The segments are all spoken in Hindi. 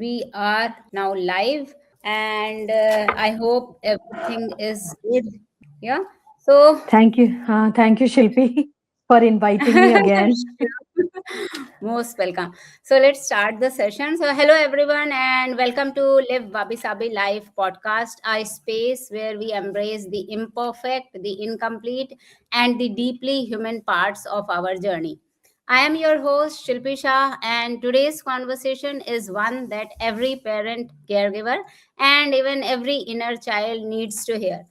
We are now live, and I hope everything is good. Yeah. So, Thank you, Shilpi, for inviting me again. most welcome. So, let's start the session. So, hello everyone, and welcome to Live Wabi Sabi Live podcast, a space where we embrace the imperfect, the incomplete, and the deeply human parts of our journey. I am your host, Shilpi Shah, and today's conversation is one that every parent, caregiver, and even every inner child needs to hear.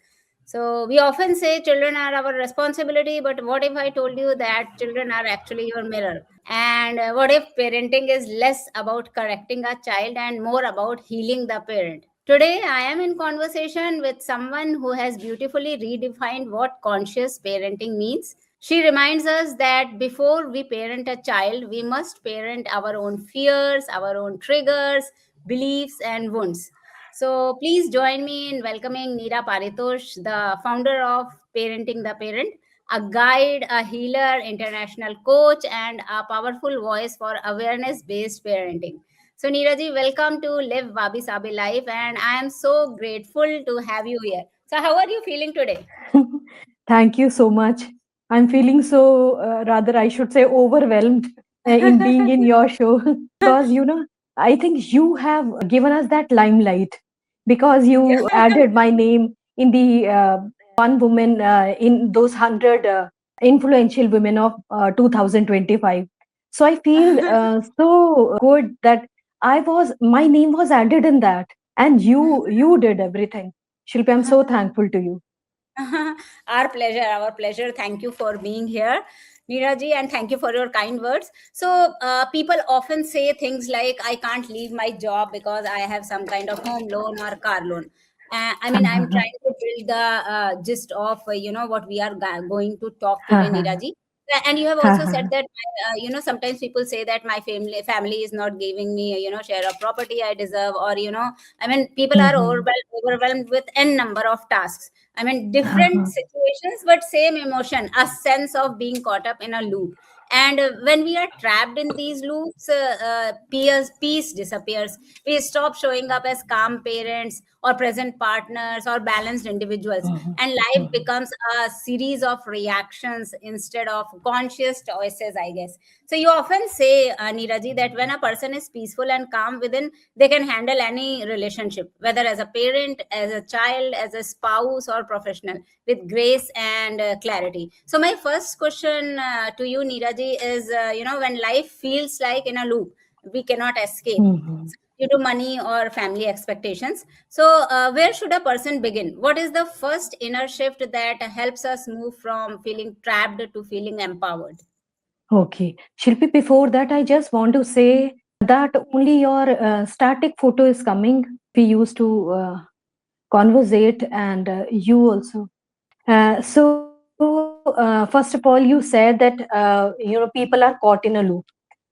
So, we often say children are our responsibility, but what if I told you that children are actually your mirror? And what if parenting is less about correcting a child and more about healing the parent? Today, I am in conversation with someone who has beautifully redefined what conscious parenting means. She reminds us that before we parent a child, we must parent our own fears, our own triggers, beliefs, and wounds. So, please join me in welcoming Neera Paritosh, the founder of Parenting the Parent, a guide, a healer, international coach, and a powerful voice for awareness based parenting. So, Neeraji, welcome to Live Wabi Sabi Life, and I am so grateful to have you here. So, how are you feeling today? Thank you so much. I'm feeling so, rather, I should say, overwhelmed in being in your show because, I think you have given us that limelight because you added my name in the one woman in those 100 influential women of 2025. So I feel so good that my name was added in that, and you did everything. Shilpi, I'm so thankful to you. Our pleasure, our pleasure. Thank you for being here, Neeraji, and thank you for your kind words. So, people often say things like, I can't leave my job because I have some kind of home loan or car loan. I'm trying to build the gist of, what we are going to talk today, Neeraji. And you have also said that, sometimes people say that my family is not giving me, share of property I deserve, or, people are overwhelmed with n number of tasks. Different situations, but same emotion, a sense of being caught up in a loop. And when we are trapped in these loops, peace disappears. We stop showing up as calm parents or present partners or balanced individuals. And life becomes a series of reactions instead of conscious choices, I guess. So you often say, Neeraji, that when a person is peaceful and calm within, they can handle any relationship, whether as a parent, as a child, as a spouse, or professional, with grace and clarity. So my first question to you, Neeraji, is when life feels like in a loop, we cannot escape due to money or family expectations. So where should a person begin? What is the first inner shift that helps us move from feeling trapped to feeling empowered? Okay. Shilpi, before that, I just want to say that only your static photo is coming. We used to conversate, and you also. First of all, you said that people are caught in a loop.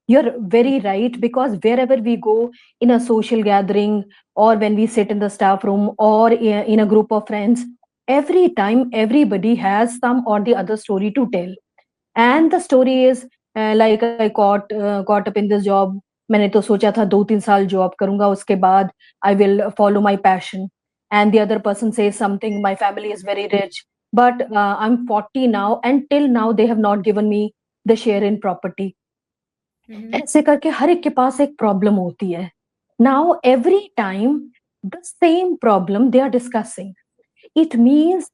You're very right, because wherever we go in a social gathering, or when we sit in the staff room, or in a group of friends, every time everybody has some or the other story to tell. And the story is like I caught up in this job. मैंने तो सोचा था 2-3 साल जॉब करूंगा, उसके बाद I will follow my passion. And the other person says something, my family is very rich, but I'm 40 now, and till now they have not given me the share in property. ऐसे करके हर एक के पास एक प्रॉब्लम होती है. Now every time the same problem they are discussing, it means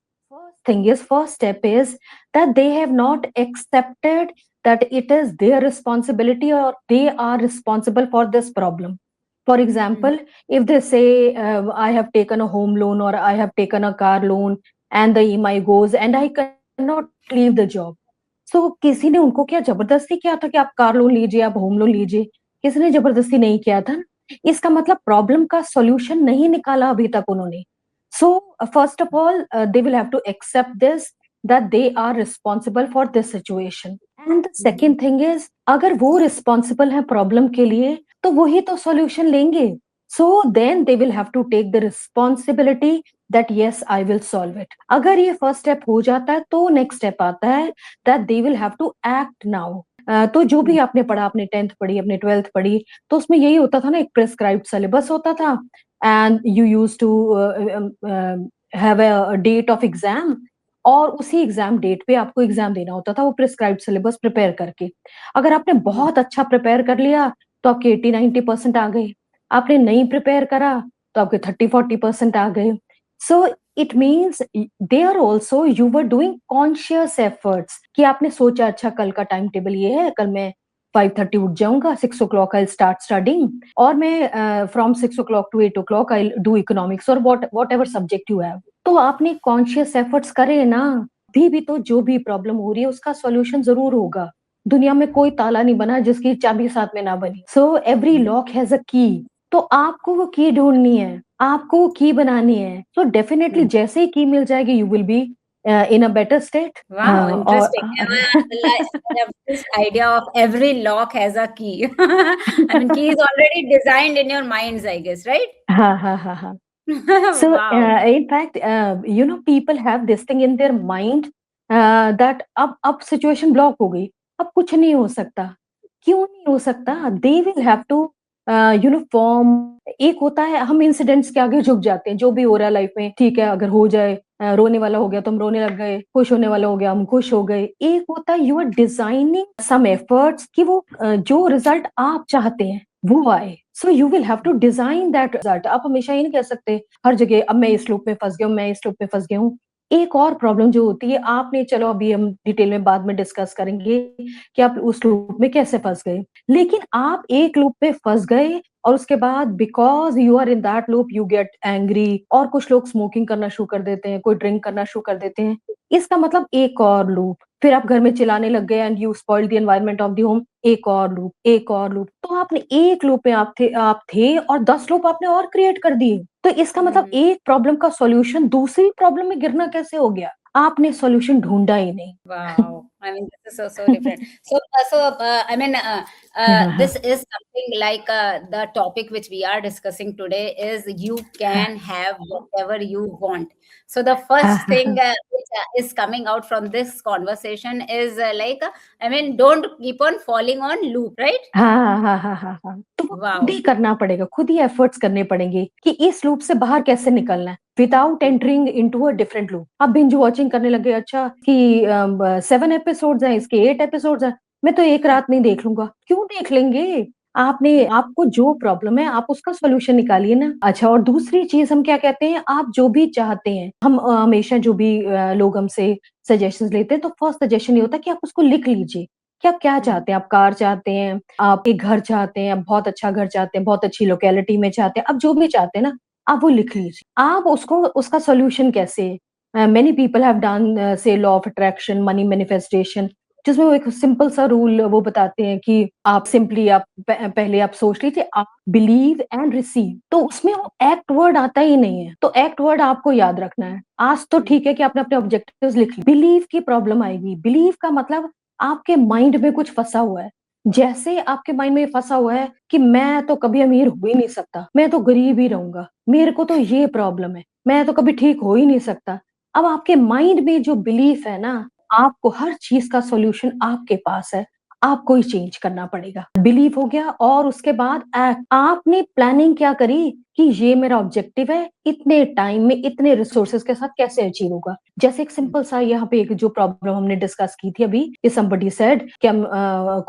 first step is that they have not accepted that it is their responsibility, or they are responsible for this problem. For example, if they say, I have taken a home loan, or I have taken a car loan, and the EMI goes, and I cannot leave the job. So किसी ने उनको क्या जबरदस्ती किया था कि आप कार लोन लीजिए, आप होम लोन लीजिए? किसी ने जबरदस्ती नहीं किया था. इसका मतलब प्रॉब्लम का सॉल्यूशन नहीं निकाला अभी तक उन्होंने. So first of all, they will have to accept this, that they are responsible for this situation. And the second thing is, अगर वो responsible है problem के लिए, तो वही तो solution लेंगे. So then they will have to take the responsibility that yes, I will solve it. अगर ये first step हो जाता है, तो next step आता है that they will have to act now. तो जो भी आपने पढ़ा, आपने 10th पढ़ी, आपने 12th पढ़ी, तो उसमें यही होता था ना, एक प्रिस्क्राइब्ड सिलेबस होता था and you used to have a date of exam और उसी एग्जाम डेट पे आपको एग्जाम देना होता था वो प्रिस्क्राइब्ड सिलेबस प्रिपेयर करके। अगर आपने बहुत अच्छा प्रिपेयर कर लिया तो आपके 80-90% आ गए। आपने नहीं प्रिपेयर करा तो आपके 30-40% आ गए। So it means there also you were doing conscious efforts कि आपने सोचा अच्छा कल का टाइम टेबल ये है, कल मैं 5:30 उठ जाऊंगा, 6 o'clock आई स्टार्ट स्टडिंग और मैं from 6 o'clock to 8 o'clock I do economics और whatever subject you have. तो आपने कॉन्शियस एफर्ट्स करे ना, भी तो जो भी प्रॉब्लम हो रही है उसका सॉल्यूशन जरूर होगा। दुनिया में कोई ताला नहीं बना जिसकी चाबी साथ में ना बनी। So every lock has a की। तो आपको वो की ढूंढनी है, आपको वो की बनानी है। तो डेफिनेटली जैसे ही की मिल जाएगी you will be in a better state. Wow, और interesting. I love this idea of every lock has a key. I mean, key is already designed in your minds, I guess, right? हाँ हाँ हाँ हाँ So, Wow. in fact, people have this thing in their mind that अब situation block हो गई, अब कुछ नहीं हो सकता। क्यों नहीं हो सकता? They will have to, form। एक होता है हम इंसिडेंट्स के आगे झुक जाते हैं, जो भी हो रहा है लाइफ में, ठीक है, अगर हो जाए, रोने वाला हो गया तो हम रोने लग गए, खुश होने वाला हो गया हम खुश हो गए। एक होता है you are designing some efforts कि वो जो रिजल्ट आप चाहते हैं वो आए। So you will have to design that result. आप हमेशा ये नहीं कह सकते हर जगह अब मैं इस लूप में फंस गया हूँ, मैं इस लूप में फंस गया हूँ। एक और प्रॉब्लम जो होती है, आपने, चलो अभी हम डिटेल में बाद में डिस्कस करेंगे कि आप उस लूप में कैसे फंस गए। लेकिन आप एक लूप में फंस गए और उसके बाद because you are in that loop you get angry और कुछ लोग स्मोकिंग करना शुरू कर देते हैं, कोई ड्रिंक करना शुरू कर देते हैं। इसका मतलब एक और लूप, फिर आप घर में चिल्लाने लग गए and you spoiled the environment of the home. एक और लूप, एक और लूप। तो आपने एक लूप में आप थे और 10 लूप आपने और क्रिएट कर दिए। तो इसका मतलब एक प्रॉब्लम का सॉल्यूशन दूसरी प्रॉब्लम में गिरना कैसे हो गया? आपने सॉल्यूशन ढूंढा ही नहीं। Wow. I mean, this is so different. I mean, हाँ हाँ this is something like the topic which we are discussing today is you हाँ can have whatever you want. So the हाँ first हाँ thing हाँ which is coming out from this conversation is I mean, don't keep on falling on loop, right? हाँ हाँ हाँ हाँ हाँ। तो वो खुद Wow. ही करना पड़ेगा, खुद ही एफर्ट्स करने पड़ेंगे कि इस लूप से बाहर कैसे निकलना है without entering into a different loop. आप बिंज वॉचिंग करने लगे, अच्छा कि 7 एपिसोड्स हैं, इसके 8 एपिसोड्स हैं, मैं तो एक रात में ही देख लूंगा। क्यों देख लेंगे? आपने, आपको जो प्रॉब्लम है आप उसका सोल्यूशन निकालिए ना। अच्छा, और दूसरी चीज हम क्या कहते हैं, आप जो भी चाहते हैं, हम हमेशा जो भी लोग हमसे सजेशंस लेते हैं तो फर्स्ट सजेशन ये होता है कि आप उसको लिख लीजिए कि आप क्या चाहते हैं। आप कार चाहते हैं, आप एक घर चाहते हैं, आप बहुत अच्छा घर चाहते हैं, बहुत अच्छी लोकेलिटी में चाहते हैं, आप जो भी चाहते हैं ना, आप वो लिख लीजिए। आप उसको, उसका सॉल्यूशन कैसे, मेनी पीपल हैव डन से law of attraction, money manifestation, जिसमें वो एक सिंपल सा रूल वो बताते हैं कि आप सिंपली आप पहले आप सोच लीजिए, आप बिलीव एंड रिसीव। तो उसमें वो एक्ट वर्ड आता ही नहीं है, तो एक्ट वर्ड आपको याद रखना है। आज तो ठीक है कि आपने अपने ऑब्जेक्टिव्स लिख लिए, बिलीव की प्रॉब्लम आएगी। बिलीव का मतलब आपके माइंड में कुछ फंसा हुआ है। जैसे आपके माइंड में फंसा हुआ है कि मैं तो कभी अमीर हो ही नहीं सकता, मैं तो गरीब ही रहूंगा, मेरे को तो ये प्रॉब्लम है, मैं तो कभी ठीक हो ही नहीं सकता। अब आपके माइंड में जो बिलीफ है ना, आपको हर चीज का सॉल्यूशन आपके पास है, आपको ही चेंज करना पड़ेगा। बिलीव हो गया और उसके बाद एक्ट। आपने प्लानिंग क्या करी कि ये मेरा ऑब्जेक्टिव है, इतने टाइम में इतने रिसोर्सेज के साथ कैसे अचीव होगा। जैसे एक सिंपल सा यहाँ पे एक जो प्रॉब्लम हमने डिस्कस की थी अभी कि somebody said कि I'm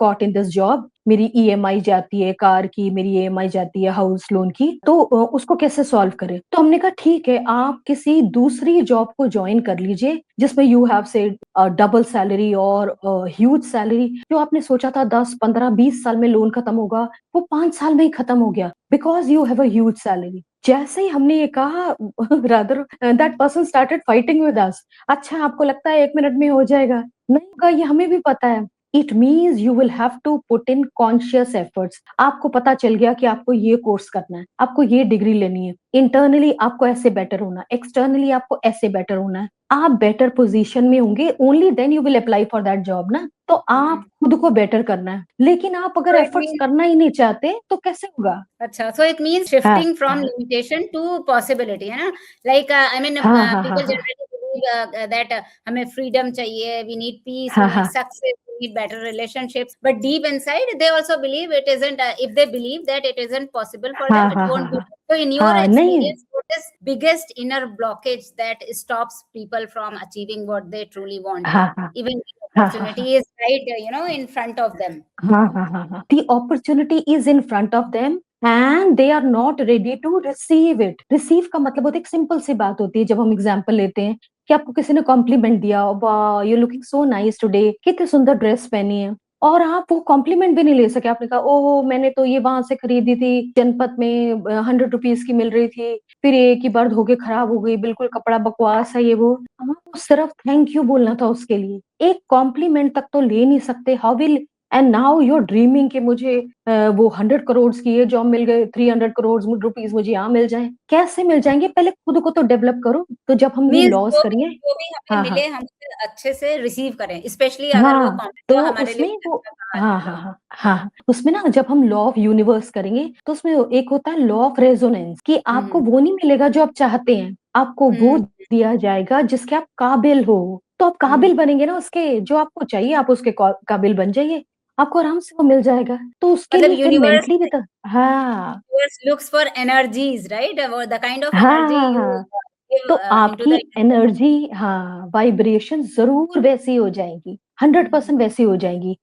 caught in this job, मेरी ईएमआई जाती है कार की, मेरी ईएमआई जाती है हाउस लोन की, तो उसको कैसे सॉल्व करें। तो हमने कहा ठीक है, आप किसी दूसरी जॉब को ज्वाइन कर लीजिए जिसमें यू हैव से डबल सैलरी और ह्यूज सैलरी। जो आपने सोचा था 10-15-20 साल में लोन खत्म होगा, वो 5 साल में ही खत्म हो गया because you have a huge salary. जैसे ही हमने ये कहा rather that person started fighting with us. अच्छा, आपको लगता है 1 मिनट में हो जाएगा? नहीं होगा, ये हमें भी पता है। It means you will have to put in conscious efforts. आपको पता चल गया कि आपको ये कोर्स करना है, आपको ये डिग्री लेनी है, इंटरनली आपको ऐसे बेटर होना, एक्सटर्नली आपको ऐसे बेटर होना है। आप बेटर पोजीशन में होंगे, only then you will apply for that job ना। तो आप खुद को बेटर करना है, लेकिन आप अगर So it एफर्ट्स means करना ही नहीं चाहते तो कैसे होगा? Acha, so it means हाँ shifting from हाँ limitation to possibility, है ना? Like I mean, हाँ हाँ people हाँ generally believe that हमें freedom चाहिए, we need peace, we हाँ need हाँ success, we need better relationships, but deep inside they also believe it isn't, if they believe that it isn't possible for them, हाँ it हाँ हाँ won't be. हाँ So in your हाँ नहीं experience, what is biggest inner blockage that stops people from achieving what they truly want, हाँ हाँ even if हाँ हाँ हाँ opportunity is right, in front of them? हाँ हाँ हाँ हाँ the opportunity is in front of them and they are not ready to receive it. receive का मतलब होता है, एक सिंपल सी बात होती है, जब हम एग्जांपल लेते हैं कि आपको किसी ने कॉम्प्लीमेंट दिया, वाह you looking so nice today, कितनी सुंदर ड्रेस पहनी है, और आप वो कॉम्प्लीमेंट भी नहीं ले सके, आपने कहा ओह मैंने तो ये वहां से खरीदी थी, जनपद में 100 रुपीज की मिल रही थी, फिर एक ही बार धो के खराब हो गई, बिल्कुल कपड़ा बकवास है ये वो। हमको सिर्फ थैंक यू बोलना था उसके लिए, एक कॉम्प्लीमेंट तक तो ले नहीं सकते। How will and now you are dreaming कि मुझे वो 100 करोड़ की ये जॉब मिल गई, 300 करोड़ रुपीज मुझे यहाँ मिल जाए, कैसे मिल जाएंगे, पहले खुद को तो डेवलप करो। तो जब हम ये मीन्स लॉस करिए, जो भी हमें हाँ हाँ मिले हम उसे अच्छे से रिसीव करें, स्पेशली अगर वो हाँ, कॉमेंट तो हो हमारे लिए उसमें कुछ वो अच्छा कहा हाँ जाए। हाँ हाँ हाँ हाँ, उसमें ना जब हम लॉ ऑफ यूनिवर्स करेंगे तो उसमें एक होता है लॉ ऑफ रेजोनेंस, कि आपको हम्म वो नहीं मिलेगा जो आप चाहते हैं, आपको वो हम्म दिया जाएगा जिसके आप काबिल हो। तो आप काबिल हम्म बनेंगे ना उसके, जो आपको चाहिए आप उसके काबिल बन जाइए, आपको आराम से वो मिल जाएगा। तो उसके मतलब लिए फिर यूनिवर्स मेंटली भी तो हाँ universe looks for energies, right, the kind of हाँ एनर्जी हाँ यू हाँ, तो गिव इनटू आपकी द यूनिवर्स। एनर्जी, हाँ वाइब्रेशन जरूर वैसी हो जाएगी, 100% वैसी हो जाएगी।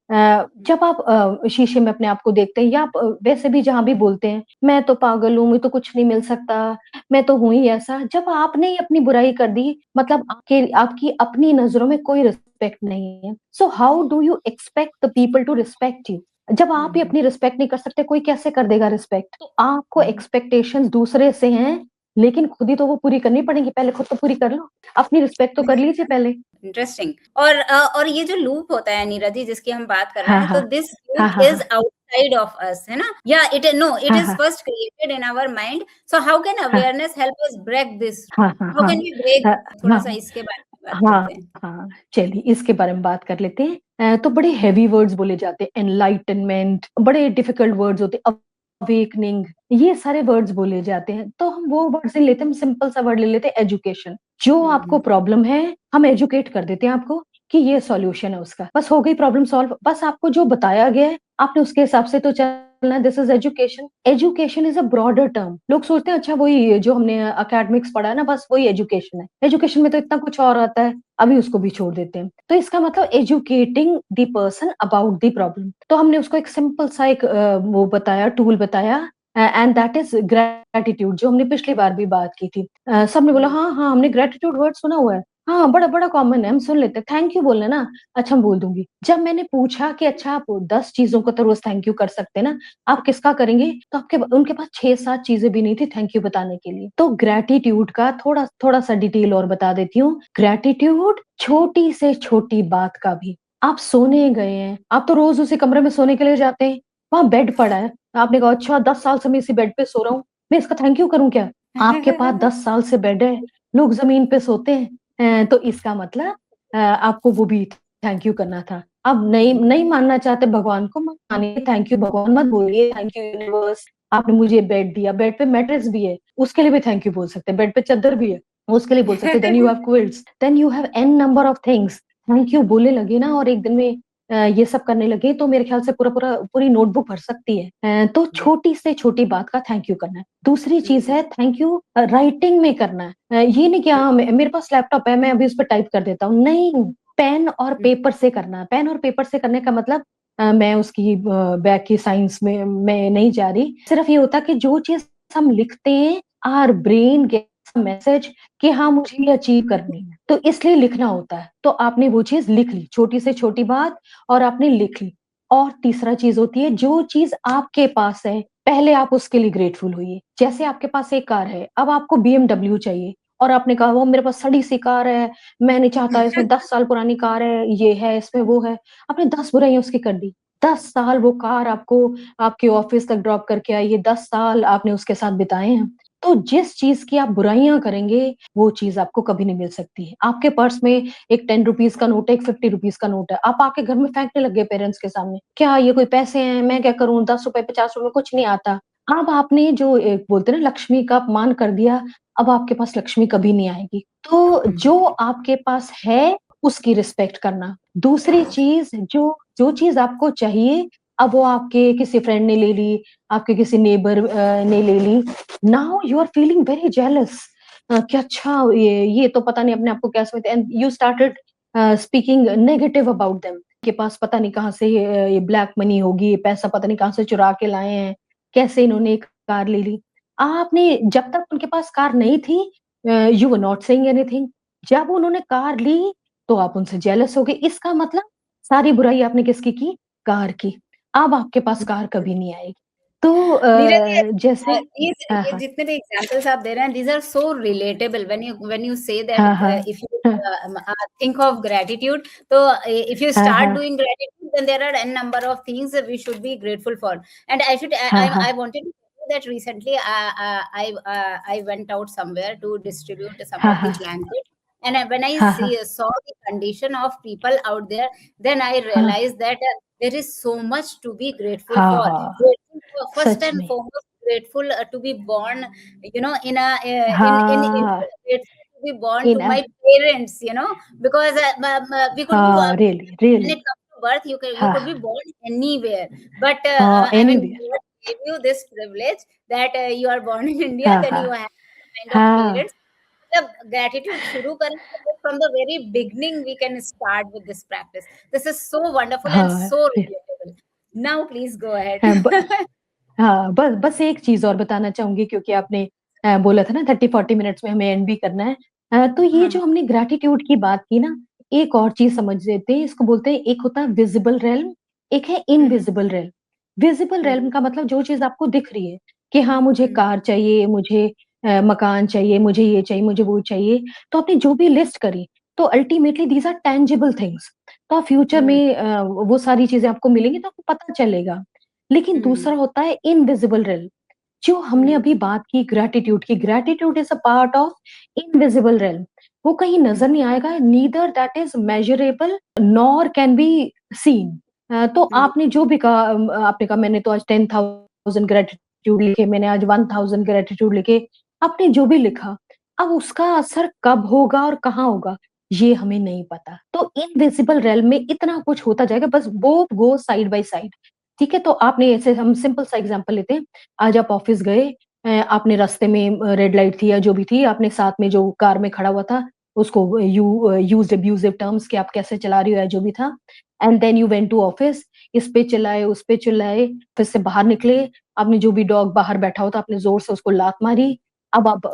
जब आप शीशे में अपने आप को देखते हैं, या आप वैसे भी जहां भी बोलते हैं मैं तो पागल हूँ, मुझे तो कुछ नहीं मिल सकता, मैं तो हूं ही ऐसा, जब आपने ही अपनी बुराई कर दी, मतलब आपके आपकी अपनी नजरों में कोई रिस्पेक्ट नहीं है। So how do you expect the people to respect you? जब आप ही अपनी रिस्पेक्ट नहीं कर सकते, कोई कैसे कर देगा रिस्पेक्ट? तो आपको एक्सपेक्टेशंस दूसरे से हैं, लेकिन खुद ही तो वो पूरी करनी पड़ेगी, पहले खुद तो पूरी कर लो, अपनी रिस्पेक्ट तो कर लीजिए पहले। इंटरेस्टिंग। और ये जो लूप होता है नीरज जी जिसकी हम बात कर रहे हाँ हैं, हाँ तो दिस हाँ लूप हाँ इज आउटसाइड ऑफ अस, है ना, या इट हाँ इज हाँ first created in our mind. So how can हाँ awareness help us break this? हाँ हाँ हाउ हाँ कैन वी ब्रेक? हाँ थोड़ा हाँ सा इसके बारे में बात हाँ करते हैं। हाँ, चलिए इसके बारे में बात कर लेते हैं। तो बड़े हैवी वर्ड्स बोले जाते हैं, एनलाइटनमेंट, बड़े डिफिकल्ट वर्ड्स होते हैं, अवेकनिंग, ये सारे वर्ड्स बोले जाते हैं। तो हम वो वर्ड्स नहीं लेते, हम सिंपल सा वर्ड ले लेते हैं एजुकेशन। जो आपको हम्म प्रॉब्लम है हम एजुकेट कर देते हैं आपको कि ये सॉल्यूशन है उसका, बस हो गई प्रॉब्लम सॉल्व। बस आपको जो बताया गया है आपने उसके हिसाब से तो चलना है। This is education. Education is a broader term. लोग सोचते हैं अच्छा वही जो हमने अकेडमिक्स पढ़ा है ना, बस वही एजुकेशन है, एजुकेशन में तो इतना कुछ और आता है, अभी उसको भी छोड़ देते हैं। तो इसका मतलब educating the person about the problem. तो हमने उसको एक सिंपल सा एक वो बताया, टूल बताया, एंड दैट इज ग्रेटिट्यूड, जो हमने पिछली बार भी बात की थी। सबने बोला हम्म हाँ हाँ हमने ग्रेटिट्यूड वर्ड सुना हुआ है, हाँ बड़ा बड़ा कॉमन है, हम सुन लेते हैं, थैंक यू बोलना ना, अच्छा हम बोल दूंगी। जब मैंने पूछा कि अच्छा आप 10 चीजों को तो रोज थैंक यू कर सकते हैं ना, आप किसका करेंगे, तो आपके उनके पास 6-7 चीजें भी नहीं थी थैंक यू बताने के लिए। तो ग्रेटिट्यूड का थोड़ा थोड़ा सा डिटेल और बता देती हूँ। ग्रेटिट्यूड छोटी से छोटी बात का भी, आप सोने गए हैं, आप तो रोज उसी कमरे में सोने के लिए जाते हैं, वहां बेड पड़ा है, आपने कहा अच्छा 10 साल से मैं इसी बेड पे सो रहा हूँ, मैं इसका थैंक यू करूं क्या? आपके पास 10 साल से बेड है, लोग जमीन पे सोते हैं, तो इसका मतलब आपको वो भी थैंक यू करना था। अब नहीं नहीं मानना चाहते भगवान को, मत मानिए, थैंक यू भगवान मत बोलिए, थैंक यू यूनिवर्स, आपने मुझे बेड दिया, बेड पे मैट्रेस भी है उसके लिए भी थैंक यू बोल सकते हैं, बेड पे चादर भी है उसके लिए बोल सकते हैं, then you have quilts, then you have an number of things. Thank you बोले लगे ना और एक दिन में ये सब करने लगे तो मेरे ख्याल से पूरी नोटबुक भर सकती है। तो छोटी से छोटी बात का थैंक यू करना है। दूसरी चीज है थैंक यू राइटिंग में करना है। ये नहीं कि हाँ मेरे पास लैपटॉप है मैं अभी उस पर टाइप कर देता हूँ, नहीं, पेन और पेपर से करना है। पेन और पेपर से करने का मतलब मैं उसकी बैक की साइंस में मैं नहीं जा रही, सिर्फ ये होता कि जो चीज हम लिखते हैं आर ब्रेन गेट्स मैसेज कि हाँ मुझे ये अचीव करनी है, तो इसलिए लिखना होता है। तो आपने वो चीज लिख ली, छोटी से छोटी बात, और आपने लिख ली। और तीसरा चीज होती है जो चीज आपके पास है पहले आप उसके लिए ग्रेटफुल होइए। जैसे आपके पास एक कार है, अब आपको BMW चाहिए, और आपने कहा वो मेरे पास सड़ी सी कार है, मैं नहीं चाहता, इसमें 10 साल पुरानी कार है, ये है इसमें वो है, आपने 10 बुराइयां उसकी कर दी। 10 साल वो कार आपको आपके ऑफिस तक ड्रॉप करके आई, ये 10 साल आपने उसके साथ बिताए हैं। तो जिस चीज की आप बुराइयां करेंगे वो चीज आपको कभी नहीं मिल सकती है। आपके पर्स में एक 10 रुपीज का नोट है, एक 50 रुपीज का नोट है, आप आके घर में फेंकने लगे पेरेंट्स के सामने, क्या ये कोई पैसे हैं, मैं क्या करूं, 10 रुपए 50 रुपए कुछ नहीं आता। अब आपने जो एक बोलते हैं ना लक्ष्मी का अपमान कर दिया, अब आपके पास लक्ष्मी कभी नहीं आएगी। तो जो आपके पास है उसकी रिस्पेक्ट करना। दूसरी चीज जो जो चीज आपको चाहिए अब वो आपके किसी फ्रेंड ने ले ली, आपके किसी नेबर ने ले ली, now you are feeling very jealous कि अच्छा ये तो पता नहीं अपने आप को कैसे होते, and you started speaking negative about them, के पास पता नहीं कहाँ से ये ब्लैक मनी होगी, ये पैसा पता नहीं कहाँ से चुरा के लाए हैं, कैसे इन्होंने एक कार ले ली। आपने जब तक उनके पास कार नहीं थी you were not saying anything, जब उन्होंने कार ली तो आप उनसे जेलस हो गए। इसका मतलब सारी बुराई आपने किसकी की? कार की। अब आपके पास कार कभी नहीं आएगी। तो नीरज जी, जैसे हाँ ये हाँ जितने भी एग्जांपल्स आप दे रहे हैं, these are so relatable when you say that हाँ हाँ if you हाँ think of gratitude, so if you हाँ start हाँ doing gratitude, then there are n number of things that we should be grateful for. And हाँ हाँ I wanted to tell you that recently I went out somewhere to distribute some हाँ of the हाँ blankets. And when I हाँ हाँ saw the condition of people out there, then I हाँ realized that there is so much to be grateful हाँ for. हाँ Grateful first सच and में foremost, grateful to be born, in a in हाँ India. Grateful to be born in to my parents, because we could be हाँ really when really it comes to birth, you could be हाँ born anywhere, but हाँ I mean, anywhere God gave you this privilege that you are born in India, हाँ then हाँ you have kind of हाँ parents. मतलब gratitude शुरू करें तो from the very beginning we can start with this practice. This is so wonderful and हाँ so relatable. Now please go ahead. हाँ, हाँ बस बस एक चीज और बताना चाहूंगी, क्योंकि आपने बोला था ना 30-40 मिनट्स में हमें एंड भी करना है। तो ये हाँ, जो हमने ग्रैटिट्यूड की बात की ना, एक और चीज समझ लेते हैं, इसको बोलते हैं, एक होता है विजिबल रेल्म, एक है हम्म, इनविजिबल रेल्म। विजिबल रेल्म हम्म, का मतलब जो चीज आपको दिख रही है कि हाँ मुझे हम्म, कार चाहिए, मुझे मकान चाहिए, मुझे ये चाहिए, मुझे वो चाहिए, तो आपने जो भी लिस्ट करी, तो ultimately these are tangible things. तो आप फ्यूचर हम्म, में वो सारी चीजें आपको मिलेंगी तो आपको पता चलेगा। लेकिन हम्म, दूसरा होता है इनविजिबल रेल्म, जो हमने हम्म, अभी बात की ग्रैटिट्यूड की। Gratitude is a part of invisible realm. वो कहीं नजर नहीं आएगा, neither that is measurable nor can be seen. तो हम्म, आपने जो भी कहा, आपने कहा मैंने तो आज 10,000 ग्रेटिट्यूड लिखे, मैंने आज 1,000 ग्रेटिट्यूड लिखे, आपने जो भी लिखा, अब उसका असर कब होगा और कहाँ होगा ये हमें नहीं पता। तो इनविजिबल रेल्म में इतना कुछ होता जाएगा, बस both go side by side. ठीक है, तो आपने ऐसे, हम सिंपल सा एग्जांपल लेते हैं। आज आप ऑफिस गए, आपने रास्ते में रेड लाइट थी या जो भी थी, आपने साथ में जो कार में खड़ा हुआ था उसको यूज्ड अब्यूजिव टर्म्स कि आप कैसे चला रही हो या जो भी था, and then you went to office, इस पे चिल्लाए उस पे चिल्लाए, फिर से बाहर निकले, आपने जो भी डॉग बाहर बैठा होता आपने जोर से उसको लात मारी। अब आप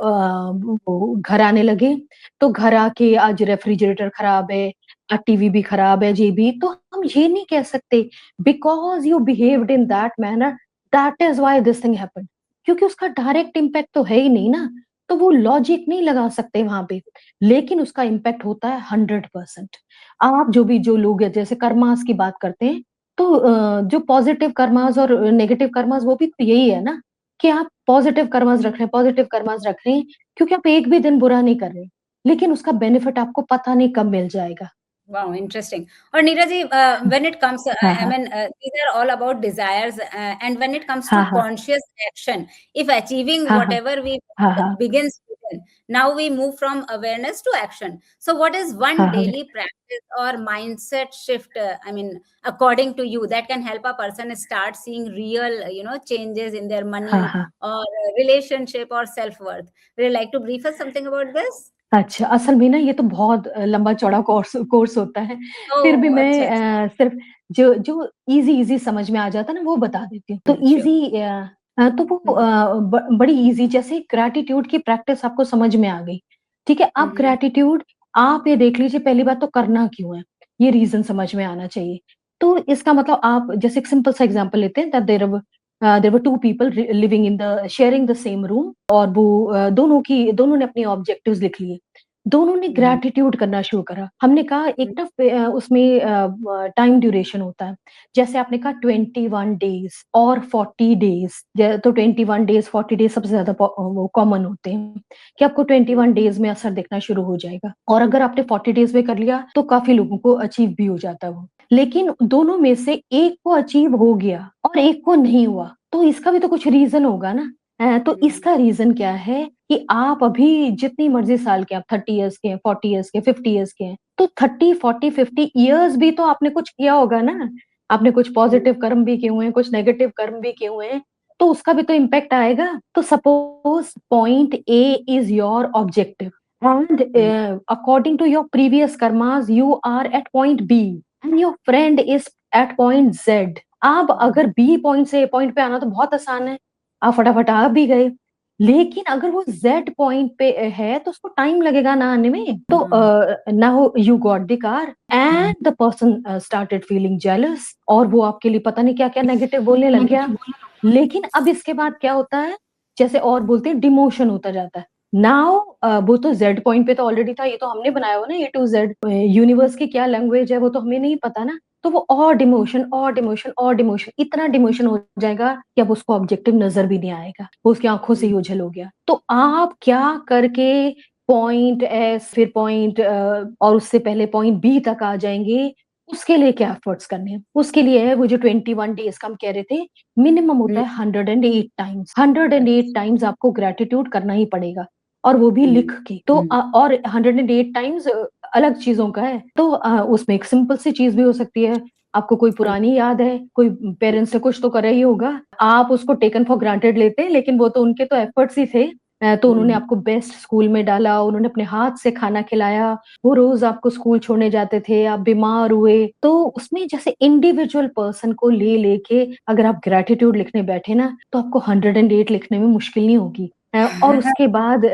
वो घर आने लगे, तो घर आके आज रेफ्रिजरेटर खराब है, आज टीवी भी खराब है, ये भी, तो हम ये नहीं कह सकते because you behaved in that manner that is why this thing happened, क्योंकि उसका डायरेक्ट इम्पैक्ट तो है ही नहीं ना, तो वो लॉजिक नहीं लगा सकते वहां पे। लेकिन उसका इम्पैक्ट होता है 100%। आप जो लोग है जैसे कर्मास की बात करते हैं, तो जो पॉजिटिव कर्मास और नेगेटिव कर्मास वो भी तो यही है ना, कि आप पॉजिटिव कर्मास रख रहे हैं, पॉजिटिव कर्मास रख रहे हैं, क्योंकि आप एक भी दिन बुरा नहीं कर रहे, लेकिन उसका बेनिफिट आपको पता नहीं कब मिल जाएगा। wow, interesting. Or Neeraji, when it comes, हाँ I हाँ mean, these are all about desires, and when it comes हाँ to हाँ conscious action, if achieving हाँ हाँ whatever we हाँ want हाँ begins within, now we move from awareness to action. So, what is हाँ one हाँ daily practice or mindset shift? I mean, according to you, that can help a person start seeing real, changes in their हाँ money हाँ or relationship or self worth? Would you like to brief us something about this? अच्छा, असल में ना ये तो बहुत लंबा चौड़ा कोर्स कोर्स होता है। फिर भी Oh, मैं अच्छा, अच्छा. सिर्फ जो जो इजी इजी समझ में आ जाता है ना वो बता देती हूँ। तो Sure. इजी तो वो बड़ी इजी, जैसे ग्रैटिट्यूड की प्रैक्टिस आपको समझ में आ गई। ठीक है, अब Mhm. ग्रैटिट्यूड आप ये देख लीजिए, पहली बात तो करना क्यों है, ये रीजन समझ में आना चाहिए। तो इसका मतलब आप जैसे एक सिंपल सा एग्जांपल लेते हैं, that there were two people living in the sharing the same room, और वो दोनों ने अपने ऑब्जेक्टिव्स लिख लिए, दोनों ने Mhm. ग्रैटिट्यूड करना शुरू करा। हमने कहा एक ना उसमें टाइम ड्यूरेशन होता है, जैसे आपने कहा 21 डेज और 40 डेज, तो 21 डेज 40 डेज सबसे ज्यादा वो कॉमन होते हैं कि आपको 21 डेज में असर दिखना शुरू हो जाएगा, और अगर आपने 40 डेज में कर लिया तो काफी लोगों को अचीव भी हो जाता है वो। लेकिन दोनों में से एक को अचीव हो गया और एक को नहीं हुआ, तो इसका भी तो कुछ रीजन होगा ना। तो Mhm. इसका रीजन क्या है कि आप अभी जितनी मर्जी साल के, आप 30 ईयर्स के हैं, 40 ईयर्स के, 50 ईयर्स के हैं, तो 30, 40, 50 ईयर्स भी तो आपने कुछ किया होगा ना। आपने कुछ पॉजिटिव कर्म भी किए हुए हैं, कुछ नेगेटिव कर्म भी किए हुए हैं, तो उसका भी तो इम्पैक्ट आएगा। तो suppose point A is your objective and according to your previous karmas you are at point B and your friend is at point Z। आप अगर बी पॉइंट से ए पॉइंट पे आना तो बहुत आसान है, आप फटाफट आ भी गए। लेकिन अगर वो जेड पॉइंट पे है तो उसको टाइम लगेगा ना आने में। तो now you got the car and the person started feeling jealous, और वो आपके लिए पता नहीं क्या क्या नेगेटिव बोलने लग गया। लेकिन अब इसके बाद क्या होता है, जैसे और बोलते हैं डिमोशन होता जाता है। नाउ वो तो जेड पॉइंट पे तो ऑलरेडी था, ये तो हमने बनाया हो ना ए टू जेड, यूनिवर्स की क्या लैंग्वेज है वो तो हमें नहीं पता ना। तो वो और डिमोशन और डिमोशन और डिमोशन, इतना डिमोशन हो जाएगा कि अब उसको ऑब्जेक्टिव नजर भी नहीं आएगा, वो उसकी आंखों से ही ओझल हो गया। तो आप क्या करके पॉइंट एस फिर पॉइंट और उससे पहले पॉइंट बी तक आ जाएंगे, उसके लिए क्या एफर्ट्स करने हैं? उसके लिए है वो जो 21 डेज का हम कह रहे थे, मिनिमम होता है 108 टाइम्स। 108 टाइम्स आपको ग्रेटिट्यूड करना ही पड़ेगा, और वो भी लिख के। तो और 108 टाइम्स अलग चीजों का है, तो उसमें एक सिंपल सी चीज भी हो सकती है, आपको कोई पुरानी याद है, कोई पेरेंट्स ने कुछ तो करा ही होगा, आप उसको टेकन फॉर ग्रांटेड लेते हैं, लेकिन वो तो उनके तो एफर्ट्स ही थे। तो उन्होंने आपको बेस्ट स्कूल में डाला, उन्होंने अपने हाथ से खाना खिलाया, वो रोज आपको स्कूल छोड़ने जाते थे, आप बीमार हुए, तो उसमें जैसे इंडिविजुअल पर्सन को ले लेके अगर आप ग्रेटिट्यूड लिखने बैठे ना, तो आपको 108 लिखने में मुश्किल नहीं होगी। और उसके बाद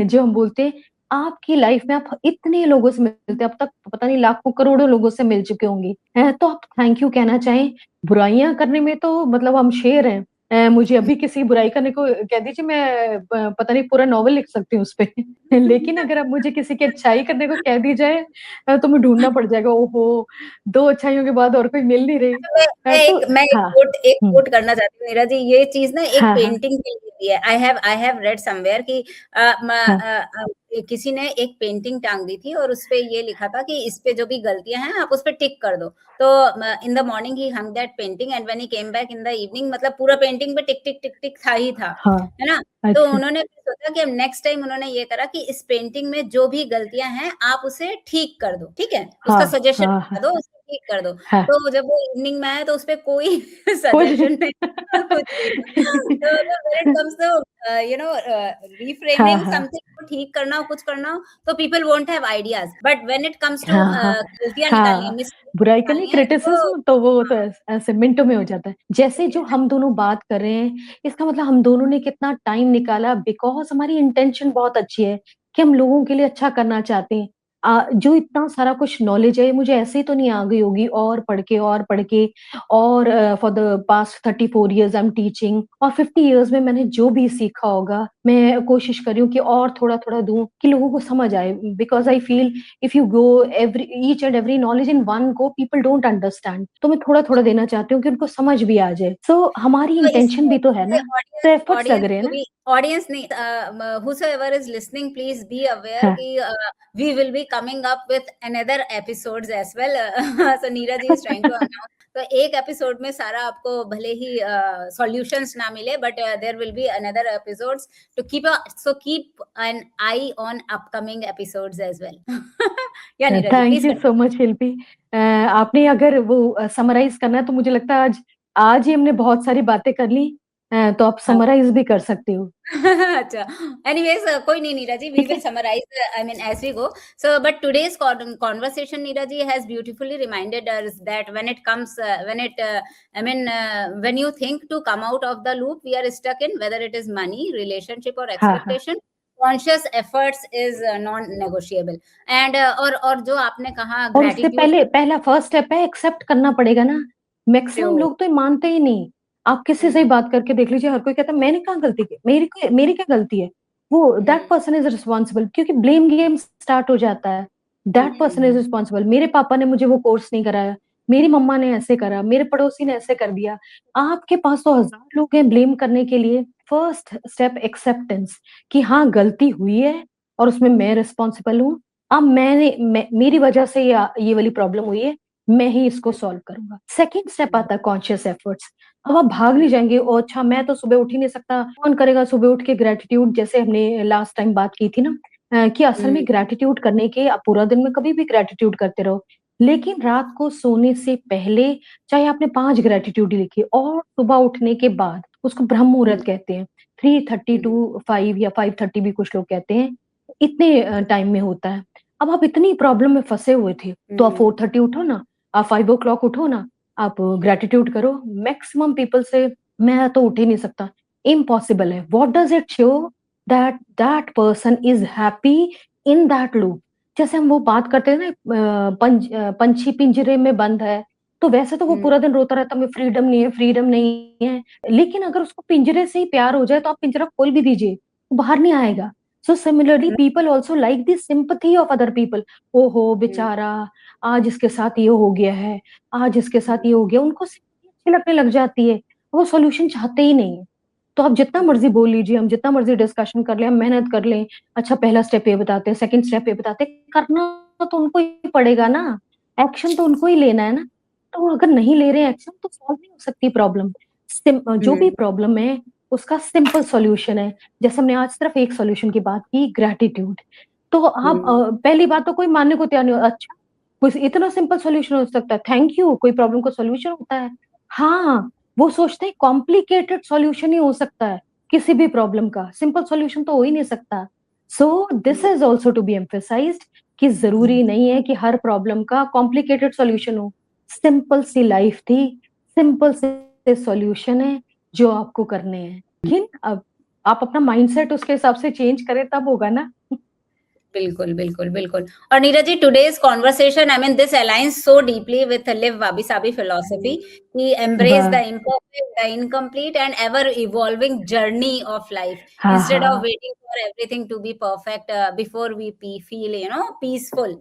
जो हम बोलते हैं, आपकी लाइफ में आप इतने लोगों से मिलते हैं, अब तक पता नहीं लाखों करोड़ों लोगों से मिल चुके होंगे, तो आप थैंक यू कहना चाहें। बुराइयां करने में तो मतलब हम शेर हैं। मुझे अभी किसी बुराई करने को कह दीजिए, मैं पता नहीं पूरा नॉवल लिख सकती हूँ उस पे। लेकिन अगर अब मुझे किसी की अच्छाई करने को कह दी जाए, तो मैं ढूंढना पड़ जाएगा, ओहो 2 अच्छाइयों के बाद और कोई मिल नहीं रही। तो मैं हाँ। एक कोट करना चाहती हूँ नीरा जी, ये चीज ना एक हाँ हाँ पेंटिंग के लिए भी है। आई हैव रेड समवेयर कि हाँ किसी ने एक पेंटिंग टांग दी थी और उसपे ये लिखा था कि इस पे जो भी गलतियां हैं आप उस पे टिक कर दो। तो in the morning he hung that painting and when he came back in the evening, मतलब पूरा पेंटिंग पे टिक टिक टिक टिक था ही था, हाँ। है ना। तो अच्छा। उन्होंने फिर सोचा कि अब नेक्स्ट टाइम उन्होंने ये करा कि इस पेंटिंग में जो भी गलतियां हैं आप उसे ठीक कर दो, ठीक है, हाँ उसका सजेशन हाँ बता हाँ दो, उसे ठीक कर दो। हाँ। तो जब वो इवनिंग में आया तो उसपे कोई कुछ सजेशन नहीं था, कुछ नहीं था। तो व्हेन इट कम्स टू हाँ रिफ्रेमिंग हाँ समथिंग, को ठीक करना हो, कुछ करना हो, तो people won't have ideas, but when it comes to हाँ हाँ गलतियां निकालनी है, हाँ। मिस्टेक बुराई करनी, निकालनी है, तो क्रिटिसिज्म, तो वो तो ऐसे मिनटों में हो जाता है। जैसे जो हम दोनों बात कर रहे हैं, इसका मतलब हम दोनों ने कितना टाइम निकाला, बिकॉज हमारी इंटेंशन बहुत अच्छी है कि हम लोगों के लिए अच्छा करना चाहते हैं। जो इतना सारा कुछ नॉलेज है, मुझे ऐसे ही तो नहीं आ गई होगी, और पढ़ के और पढ़ के, और for the past 34 years I am teaching, और 50 years में मैंने जो भी सीखा होगा, मैं कोशिश कर रही हूँ कि और थोड़ा थोड़ा दूं कि लोगों को समझ आए। Because I feel if you go every each and every knowledge in one go, people don't understand, तो मैं थोड़ा थोड़ा देना चाहती हूँ कि उनको समझ भी आ जाए। सो हमारी तो इंटेंशन भी तो है इससे ना, तो एफर्ट्स लग ऑडियंस रहे हैं को ना। भी, ऑडियंस नहीं, whosoever is listening, please be aware हाँ। कि we will be coming up with another episodes as well. So Neeraj ji is trying to announce, तो एक एपिसोड में सारा आपको भले ही सॉल्यूशंस ना मिले, but there will be another episodes to keep, so keep an eye on upcoming episodes as well. या Neeraj ji thank please you so continue. Much Shilpi. आपने अगर वो समराइज करना है, तो मुझे लगता है आज आज ही हमने बहुत सारी बातें कर ली, तो आप समराइज भी कर सकते हो। अच्छा, anyways, कोई नहीं नीरज जी, we ठीक will है। summarize, I mean, as we go. So but today's conversation, Neeraj ji, has beautifully reminded us that when it comes when you think to come out of the loop we are stuck in, whether it is money, relationship or हाँ हाँ। expectation, conscious efforts is non negotiable. And और जो आपने कहा और उससे gratitude, पहले पहला फर्स्ट स्टेप है एक्सेप्ट करना पड़ेगा ना। मैक्सिमम true, लोग तो ये मानते ही नहीं। आप किसी से ही बात करके देख लीजिए, हर कोई कहता है मैंने कहाँ गलती की, मेरी क्या गलती है, वो दैट पर्सन इज रिस्पॉन्सिबल, क्योंकि ब्लेम गेम स्टार्ट हो जाता है। दैट पर्सन इज रिस्पॉन्सिबल, मेरे पापा ने मुझे वो कोर्स नहीं कराया, मेरी मम्मा ने ऐसे करा, मेरे पड़ोसी ने ऐसे कर दिया। आपके पास तो हजार लोग हैं ब्लेम करने के लिए। फर्स्ट स्टेप एक्सेप्टेंस, कि हाँ गलती हुई है और उसमें मैं रिस्पॉन्सिबल हूँ। अब मेरी वजह से ये वाली प्रॉब्लम हुई है, मैं ही इसको सॉल्व करूंगा। सेकेंड स्टेप आता है कॉन्शियस एफर्ट्स। अब आप भाग नहीं जाएंगे, ओ अच्छा मैं तो सुबह उठ ही नहीं सकता, कौन करेगा सुबह उठ के ग्रेटिट्यूड, जैसे हमने लास्ट टाइम बात की थी ना, कि असल में ग्रेटिट्यूड करने के आप पूरा दिन में कभी भी ग्रेटिट्यूड करते रहो, लेकिन रात को सोने से पहले चाहे आपने 5 ग्रैटिट्यूड लिखी और सुबह उठने के बाद उसको ब्रह्म मुहूर्त कहते हैं। 3:30 टू 5 या 5:30 भी कुछ लोग कहते हैं। इतने टाइम में होता है। अब आप इतनी प्रॉब्लम में फँसे हुए थे, तो आप 4:30 उठो ना, आप 5 ओ क्लॉक उठो ना, आप ग्रैटिट्यूड करो। मैक्सिमम पीपल से मैं तो उठ ही नहीं सकता, इम्पॉसिबल है। What does it show? That that person is happy in that loop. जैसे हम वो बात करते हैं ना पंछी पिंजरे में बंद है, तो वैसे तो वो पूरा दिन रोता रहता है, हमें फ्रीडम नहीं है, फ्रीडम नहीं है। लेकिन अगर उसको पिंजरे से ही प्यार हो जाए तो आप पिंजरा खोल भी दीजिए, वो बाहर नहीं आएगा। So similarly people also like the sympathy of other people. ओहो बेचारा, आज इसके साथ ये हो गया है, आज इसके साथ ये हो गया, उनको सिंपैथी अच्छी लगने लग जाती है, वो सॉल्यूशन चाहते ही नहीं है। तो आप जितना मर्जी बोल लीजिए, हम जितना मर्जी डिस्कशन कर लें, हम मेहनत कर लें, अच्छा पहला स्टेप ये बताते हैं, सेकंड स्टेप ये बताते हैं, करना तो उनको ही पड़ेगा ना, एक्शन तो उनको ही लेना है ना। तो अगर नहीं ले रहे हैं एक्शन तो सॉल्व नहीं हो सकती प्रॉब्लम। जो भी प्रॉब्लम है उसका सिंपल सॉल्यूशन है। जैसे हमने आज सिर्फ एक सॉल्यूशन की बात की, ग्रैटिट्यूड। तो आप पहली बात तो कोई मानने को तैयार नहीं हो, अच्छा कुछ इतना सिंपल सॉल्यूशन हो सकता है, थैंक यू, कोई प्रॉब्लम का सॉल्यूशन होता है। हाँ, वो सोचते हैं कॉम्प्लिकेटेड सॉल्यूशन ही हो सकता है किसी भी प्रॉब्लम का, सिंपल सॉल्यूशन तो हो ही नहीं सकता। So this is also to be emphasized कि जरूरी नहीं है कि हर प्रॉब्लम का कॉम्प्लिकेटेड सॉल्यूशन हो। सिंपल सी लाइफ थी, सिंपल से सॉल्यूशन है जो आपको करने हैं। लेकिन अब आप अपना माइंडसेट उसके हिसाब से चेंज करें तब होगा ना। बिल्कुल, बिल्कुल, बिल्कुल। और Neeraj ji, today's conversation, I mean, this aligns so deeply with Live Wabi Sabi philosophy. We embrace the वाह, imperfect, the incomplete, and ever evolving journey of life हाँ instead of हाँ waiting for everything to be perfect before we feel, peaceful.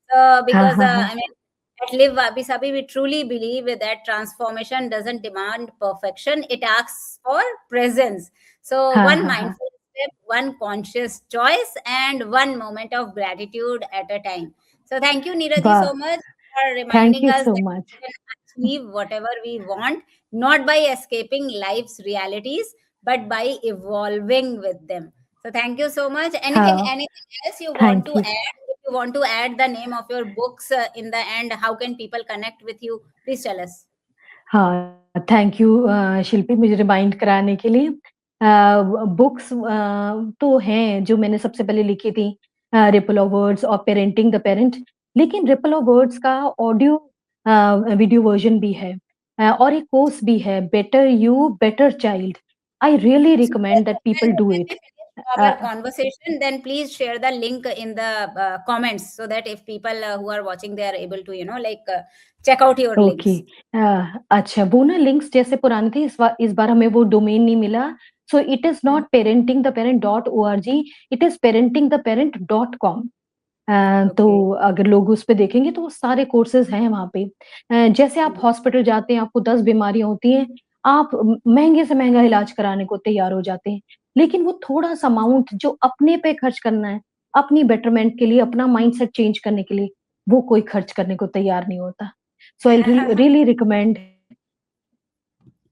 हाँ Because हाँ हाँ, I mean, at Live Wabi Sabi, we truly believe that transformation doesn't demand perfection; it asks for presence. So, हाँ one हाँ हाँ, mindful step, one conscious choice, and one moment of gratitude at a time. So, thank you, Neeraji, वाह, so much for thank reminding you us so that much. we can achieve whatever we want, not by escaping life's realities, but by evolving with them. So, thank you so much. हाँ, Anything else you want thank to you. add? If you want to add the name of your books in the end, how can people connect with you? Please tell us. हाँ, थैंक यू शिल्पी मुझे रिमाइंड कराने के लिए। बुक्स तो हैं जो मैंने सबसे पहले लिखी थी, रिपल ऑफ वर्ड्स और पेरेंटिंग द पेरेंट। लेकिन रिपल ऑफ वर्ड्स का ऑडियो वीडियो वर्जन भी है, और एक कोर्स भी है, better you better child. I really So recommend that people do when it. we finish our conversation, then please share the link in the comments so that if people who are watching, they are able to, check out your okay, links. अच्छा वो ना लिंक्स जैसे पुराने थे, इस बार हमें वो डोमेन नहीं मिला। So it is Mm. Not parenting the parent dot O R G, it is parenting the parent dot com. तो Okay. अगर लोग उस पे देखेंगे तो वो सारे कोर्सेज हैं वहाँ पे। जैसे आप हॉस्पिटल जाते हैं, आपको 10 बीमारियां होती हैं, आप महंगे से महंगा इलाज कराने को तैयार हो जाते हैं, लेकिन वो थोड़ा सा अमाउंट जो अपने पे खर्च करना है, अपनी बेटरमेंट के लिए, अपना माइंडसेट चेंज करने के लिए, वो कोई खर्च करने को तैयार नहीं होता। सो आई रियली रिकमेंड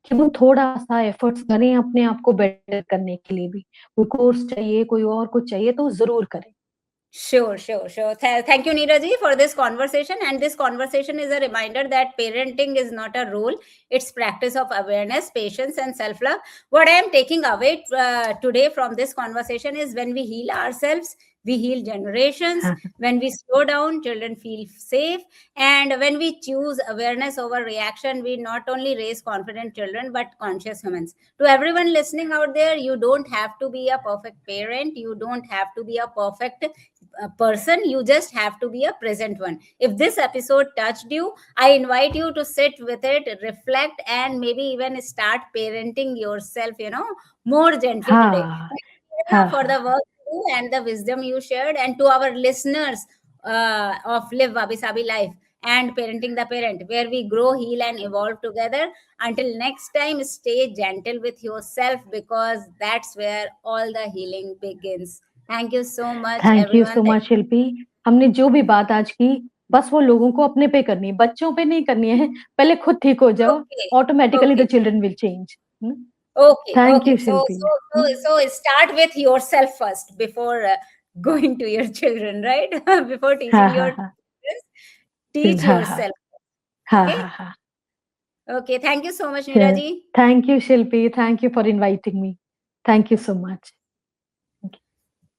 कि वो थोड़ा-सा एफर्ट्स करें अपने आप को बेटर करने के लिए भी। कोई कोर्स चाहिए, कोई और कुछ चाहिए तो ज़रूर करें। Sure, sure, sure. Thank you, Neeraji, for this conversation. And this conversation is a reminder that parenting is not a role; it's practice of awareness, patience, and self-love. What I am taking away today from this conversation is when we heal ourselves, we heal generations. हाँ, When we slow down, children feel safe. And when we choose awareness over reaction, we not only raise confident children but conscious humans. To everyone listening out there, you don't have to be a perfect parent. You don't have to be a perfect person. You just have to be a present one. If this episode touched you, I invite you to sit with it, reflect, and maybe even start parenting yourself, more gently today. हाँ, Thank you, हाँ, for the हाँ। work you do and the wisdom you shared, and to our listeners of Live Wabi Sabi Life and Parenting the Parent, where we grow, heal, and evolve together. Until next time, stay gentle with yourself because that's where all the healing begins. Thank you so much, thank you everyone. So much Shilpi. हमने जो भी बात आज की, बस वो लोगों को अपने पे करनी है, बच्चों पे नहीं करनी है। पहले खुद ठीक हो जाओ, Okay, automatically the okay, children will change. okay, thank okay. You So, Shilpi. so, so, so start with yourself first before going to your children, right? Before हाँ, teaching हाँ, your हाँ। children. teach हाँ, हाँ, yourself. हाँ, Okay. हाँ, हाँ. Okay. Thank you so much, Yeah. Neeraji. Thank you, Shilpi. Thank you for inviting me. Thank you so much.